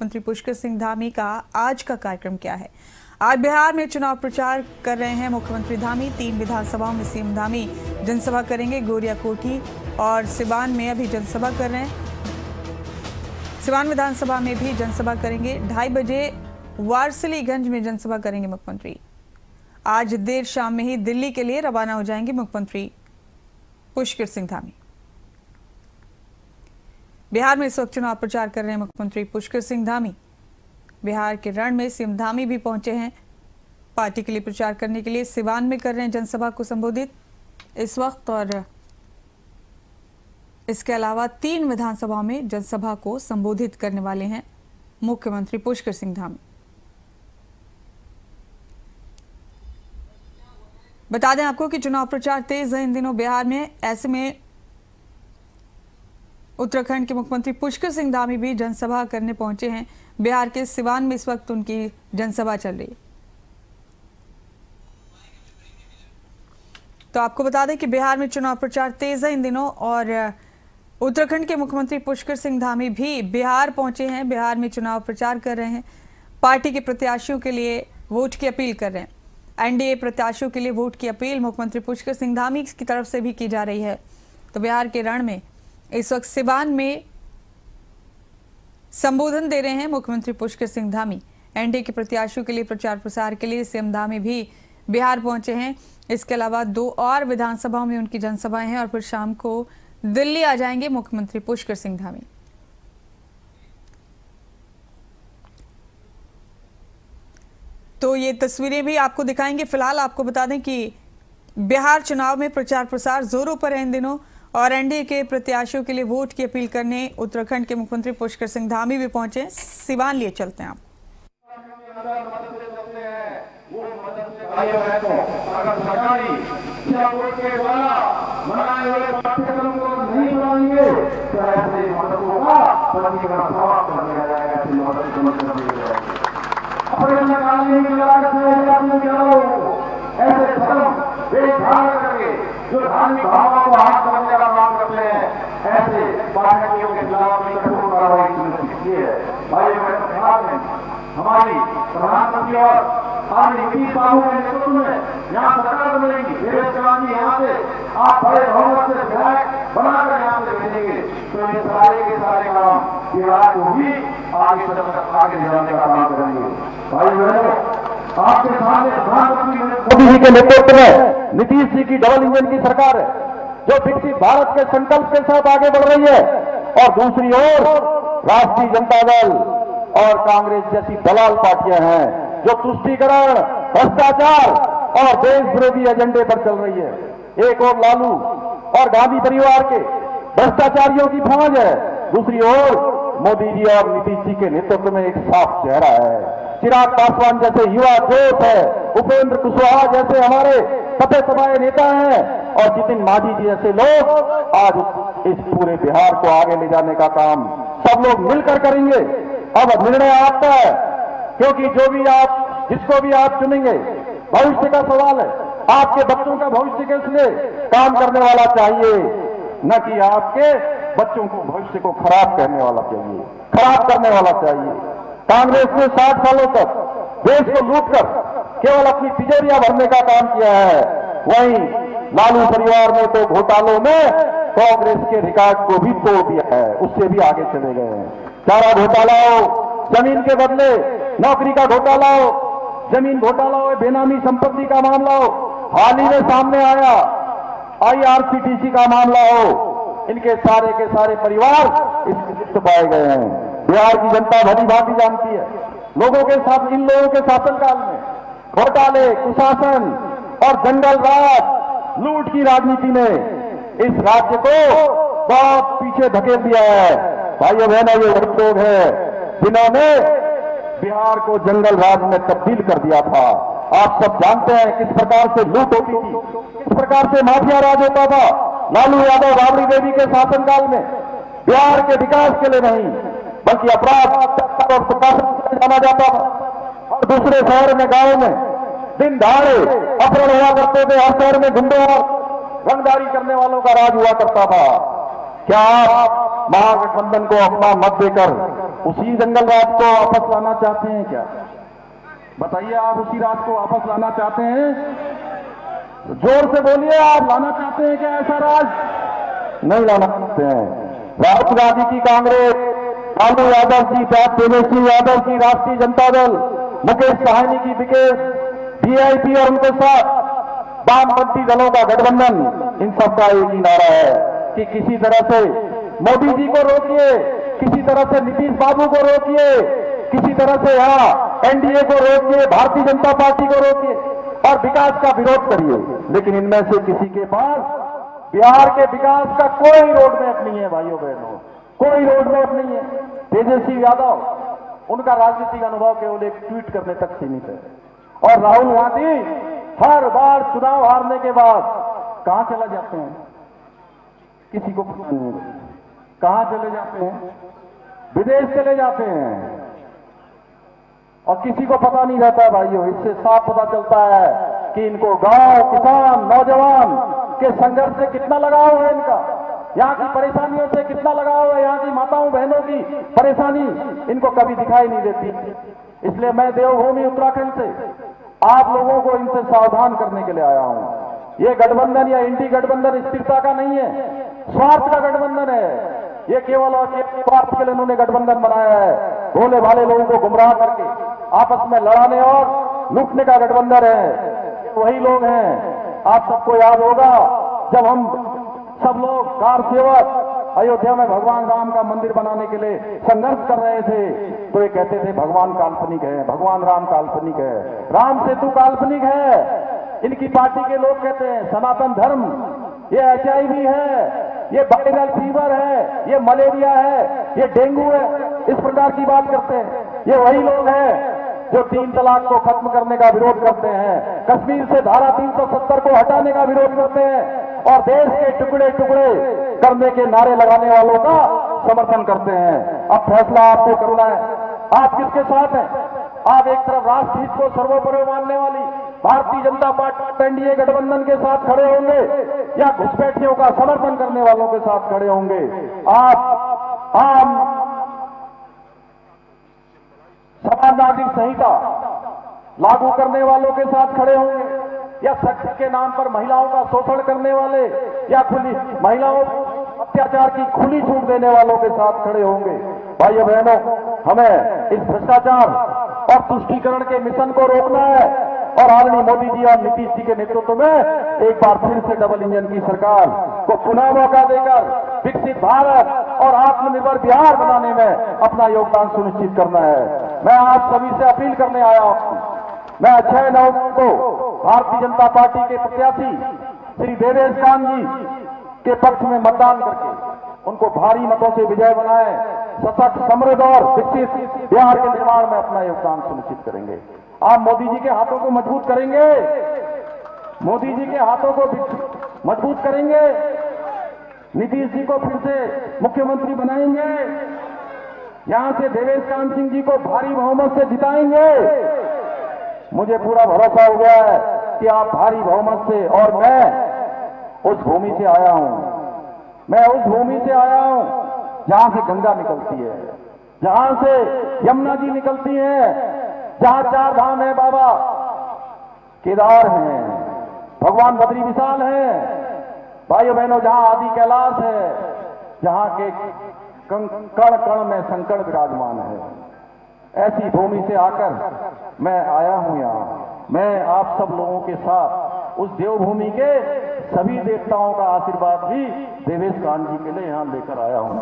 मंत्री पुष्कर सिंह धामी का आज का कार्यक्रम क्या है। आज बिहार में चुनाव प्रचार कर रहे हैं मुख्यमंत्री धामी। 3 विधानसभाओं में सीएम धामी जनसभा करेंगे। गोरिया कोठी और सिवान में अभी जनसभा कर रहे हैं। सिवान विधानसभा में भी जनसभा करेंगे। 2:30 बजे वारसिलीगंज में जनसभा करेंगे मुख्यमंत्री। आज देर शाम में ही दिल्ली के लिए रवाना हो जाएंगे मुख्यमंत्री पुष्कर सिंह धामी। बिहार में इस वक्त चुनाव प्रचार कर रहे हैं मुख्यमंत्री पुष्कर सिंह धामी। बिहार के रण में सीएम धामी भी पहुंचे हैं पार्टी के लिए प्रचार करने के लिए। सिवान में कर रहे हैं जनसभा को संबोधित इस वक्त, और इसके अलावा 3 विधानसभाओं में जनसभा को संबोधित करने वाले हैं मुख्यमंत्री पुष्कर सिंह धामी। बता दें आपको कि चुनाव प्रचार तेज है इन दिनों बिहार में। ऐसे में उत्तराखंड के मुख्यमंत्री पुष्कर सिंह धामी भी जनसभा करने पहुंचे हैं। बिहार के सिवान में इस वक्त उनकी जनसभा चल रही है। तो आपको बता दें कि बिहार में चुनाव प्रचार तेज है इन दिनों, और उत्तराखंड के मुख्यमंत्री पुष्कर सिंह धामी भी बिहार पहुंचे हैं। बिहार में चुनाव प्रचार कर रहे हैं। पार्टी के प्रत्याशियों के लिए वोट की अपील कर रहे हैं। एनडीए प्रत्याशियों के लिए वोट की अपील मुख्यमंत्री पुष्कर सिंह धामी की तरफ से भी की जा रही है। तो बिहार के रण में इस वक्त सिवान में संबोधन दे रहे हैं मुख्यमंत्री पुष्कर सिंह धामी। एनडीए के प्रत्याशियों के लिए प्रचार प्रसार के लिए सीएम धामी भी बिहार पहुंचे हैं। इसके अलावा 2 और विधानसभाओं में उनकी जनसभाएं हैं और फिर शाम को दिल्ली आ जाएंगे मुख्यमंत्री पुष्कर सिंह धामी। तो ये तस्वीरें भी आपको दिखाएंगे। फिलहाल आपको बता दें कि बिहार चुनाव में प्रचार प्रसार जोरों पर है इन दिनों, और एनडीए के प्रत्याशियों के लिए वोट की अपील करने उत्तराखंड के मुख्यमंत्री पुष्कर सिंह धामी भी पहुंचे। सिवान लिए चलते हैं आप। जो धार्मिक भावों को हाथ समझने का काम करते हैं, ऐसे पार्टियों के खिलाफ कठोर कार्रवाई सुनिश्चित की है। भाई बहनों, बिहार में हमारी प्रधानमंत्री और आर्मी नीतीश बाबू के नेतृत्व में यहाँ सरकार बनेगी। देवेश गांधी यहाँ से आप बड़े बहुमत से विधायक बनाकर यहाँ से भेजेंगे, तो ये सारे के सारे काम बिहार को भी आगे ले जाने का काम करेंगे। भाई बहनों, आपके सामने प्रधानमंत्री मोदी जी के नेतृत्व में नीतीश जी की डबल इंजन की सरकार है, जो विकसित भारत के संकल्प के साथ आगे बढ़ रही है। और दूसरी ओर राष्ट्रीय जनता दल और कांग्रेस जैसी दलाल पार्टियां हैं, जो तुष्टीकरण, भ्रष्टाचार और देश विरोधी एजेंडे पर चल रही है। एक ओर लालू और गांधी परिवार के भ्रष्टाचारियों की फौज है, दूसरी ओर मोदी जी और नीतीश जी के नेतृत्व में एक साफ चेहरा है। चिराग पासवान जैसे युवा जोश है, उपेंद्र कुशवाहा जैसे हमारे सफे सफाए नेता हैं, और जितिन मांझी जी जैसे लोग आज इस पूरे बिहार को आगे ले जाने का काम सब लोग मिलकर करेंगे। अब निर्णय आपका है, क्योंकि जो भी आप, जिसको भी आप चुनेंगे, भविष्य का सवाल है। आपके बच्चों का भविष्य के लिए काम करने वाला चाहिए, न कि आपके बच्चों को भविष्य को खराब करने वाला चाहिए, खराब करने वाला चाहिए। कांग्रेस ने 60 सालों तक देश को लूटकर केवल अपनी तिजोरियां भरने का काम किया है। वहीं लालू परिवार ने तो घोटालों में कांग्रेस के रिकॉर्ड को भी तोड़ दिया है, उससे भी आगे चले गए हैं। चारा घोटाला हो, जमीन के बदले नौकरी का घोटाला हो, जमीन घोटाला हो, बेनामी संपत्ति का मामला हो, हाल ही में सामने आया IRCTC का मामला हो, इनके सारे के सारे परिवार इसमें लिप्त पाए गए हैं। बिहार की जनता भली भांति जानती है, लोगों के साथ, इन लोगों के शासनकाल में घोटाले, कुशासन और जंगल राज, लूट की राजनीति ने इस राज्य को बहुत पीछे धकेल दिया है। भाइयों बहनों, ये वही लोग हैं जिन्होंने बिहार को जंगल राज में तब्दील कर दिया था। आप सब जानते हैं किस प्रकार से लूट होती थी, किस प्रकार से माफिया राज होता था। लालू यादव, राबड़ी देवी के शासनकाल में बिहार के विकास के लिए नहीं, बल्कि अपराध और प्रशासन जाना जाता था, और दूसरे शहर में, गांव में दिन दहाड़े अपहरण हुआ करते थे। हर शहर में गुंडों और रंगदारी करने वालों का राज हुआ करता था। क्या आप महागठबंधन को अपना मत देकर उसी जंगल राज को वापस लाना चाहते हैं क्या? बताइए, आप उसी राज को वापस लाना चाहते हैं? जोर से बोलिए, आप लाना चाहते हैं क्या ऐसा राज? नहीं लाना चाहते हैं। राहुल गांधी की कांग्रेस, लालू यादव की तेजस्वी यादव की राष्ट्रीय जनता दल, मुकेश साहनी की विकेश, वीआईपी और उनके साथ वामपंथी दलों का गठबंधन, इन सबका एक ही नारा है कि किसी तरह से मोदी जी को रोकिए, किसी तरह से नीतीश बाबू को रोकिए, किसी तरह से यहाँ एनडीए को रोकिए, भारतीय जनता पार्टी को रोकिए और विकास का विरोध करिए। लेकिन इनमें से किसी के पास बिहार के विकास का कोई रोड मैप नहीं है भाइयों बहनों, कोई रोड मैप नहीं है। तेजस्वी यादव, उनका राजनीतिक अनुभव केवल एक ट्वीट करने तक सीमित है। और राहुल गांधी हर बार चुनाव हारने के बाद कहां चला जाते हैं किसी को पता नहीं है। कहां चले जाते हैं? विदेश चले जाते हैं और किसी को पता नहीं रहता है भाइयों। इससे साफ पता चलता है कि इनको गांव, किसान, नौजवान के संघर्ष से कितना लगाव है इनका, यहाँ की परेशानियों से कितना लगाव है, यहाँ की माताओं बहनों की परेशानी इनको कभी दिखाई नहीं देती। इसलिए मैं देवभूमि उत्तराखंड से आप लोगों को इनसे सावधान करने के लिए आया हूं। ये गठबंधन या इंडी गठबंधन स्थिरता का नहीं है, स्वार्थ का गठबंधन है। ये केवल और केवल स्वार्थ के लिए उन्होंने गठबंधन बनाया है। भोले भाले लोगों को गुमराह करके आपस में लड़ाने और लूटने का गठबंधन है। वही लोग हैं, आप सबको याद होगा जब हम सब लोग कार सेवक अयोध्या में भगवान राम का मंदिर बनाने के लिए संघर्ष कर रहे थे, तो ये कहते थे भगवान काल्पनिक है, भगवान राम काल्पनिक है, राम सेतु काल्पनिक है। इनकी पार्टी के लोग कहते हैं सनातन धर्म, ये HIV है, ये वायरल फीवर है, ये मलेरिया है, ये डेंगू है, इस प्रकार की बात करते हैं। ये वही लोग हैं जो 3 तलाक को खत्म करने का विरोध करते हैं, कश्मीर से धारा 370 को हटाने का विरोध करते हैं और देश के टुकड़े टुकड़े करने के नारे लगाने वालों का समर्थन करते हैं। अब फैसला आपको करना है, आप किसके साथ हैं? आप एक तरफ राष्ट्र हित को सर्वोपरि मानने वाली भारतीय जनता पार्टी एनडीए गठबंधन के साथ खड़े होंगे या घुसपैठियों का समर्थन करने वालों के साथ खड़े होंगे? आप आम समान नागरिक संहिता लागू करने वालों के साथ खड़े होंगे या सेक्स के नाम पर महिलाओं का शोषण करने वाले या खुली महिलाओं अत्याचार की खुली छूट देने वालों के साथ खड़े होंगे? भाइयों बहनों, हमें इस भ्रष्टाचार और तुष्टीकरण के मिशन को रोकना है और आदरणीय मोदी जी और नीतीश जी के नेतृत्व में एक बार फिर से डबल इंजन की सरकार को पुनः मौका देकर विकसित भारत और आत्मनिर्भर बिहार बनाने में अपना योगदान सुनिश्चित करना है। मैं आप सभी से अपील करने आया हूं। मैं 6 नवंबर को भारतीय जनता पार्टी के प्रत्याशी श्री देवेश कांत जी के पक्ष में मतदान करके उनको भारी मतों से विजय बनाए, सशक्त, समृद्ध और विकसित बिहार के निर्माण में अपना योगदान सुनिश्चित करेंगे। आप मोदी जी के हाथों को मजबूत करेंगे, मोदी जी के हाथों को मजबूत करेंगे, नीतीश जी को फिर से मुख्यमंत्री बनाएंगे, यहां से देवेश कांत सिंह जी को भारी बहुमत से जिताएंगे। मुझे पूरा भरोसा हो गया है कि आप भारी बहुमत से, और मैं उस भूमि से आया हूं, मैं उस भूमि से आया हूं जहां से गंगा निकलती है, जहां से यमुना जी निकलती है, जहां 4 धाम है, बाबा केदार हैं, भगवान बद्री विशाल हैं, भाइयों बहनों, जहां आदि कैलाश है, जहां के कण कण में संकट विराजमान है। ऐसी भूमि से आकर मैं आया हूं यहां। मैं आप सब लोगों के साथ उस देवभूमि के सभी देवताओं का आशीर्वाद भी देवेश कांत जी के लिए यहां लेकर आया हूं।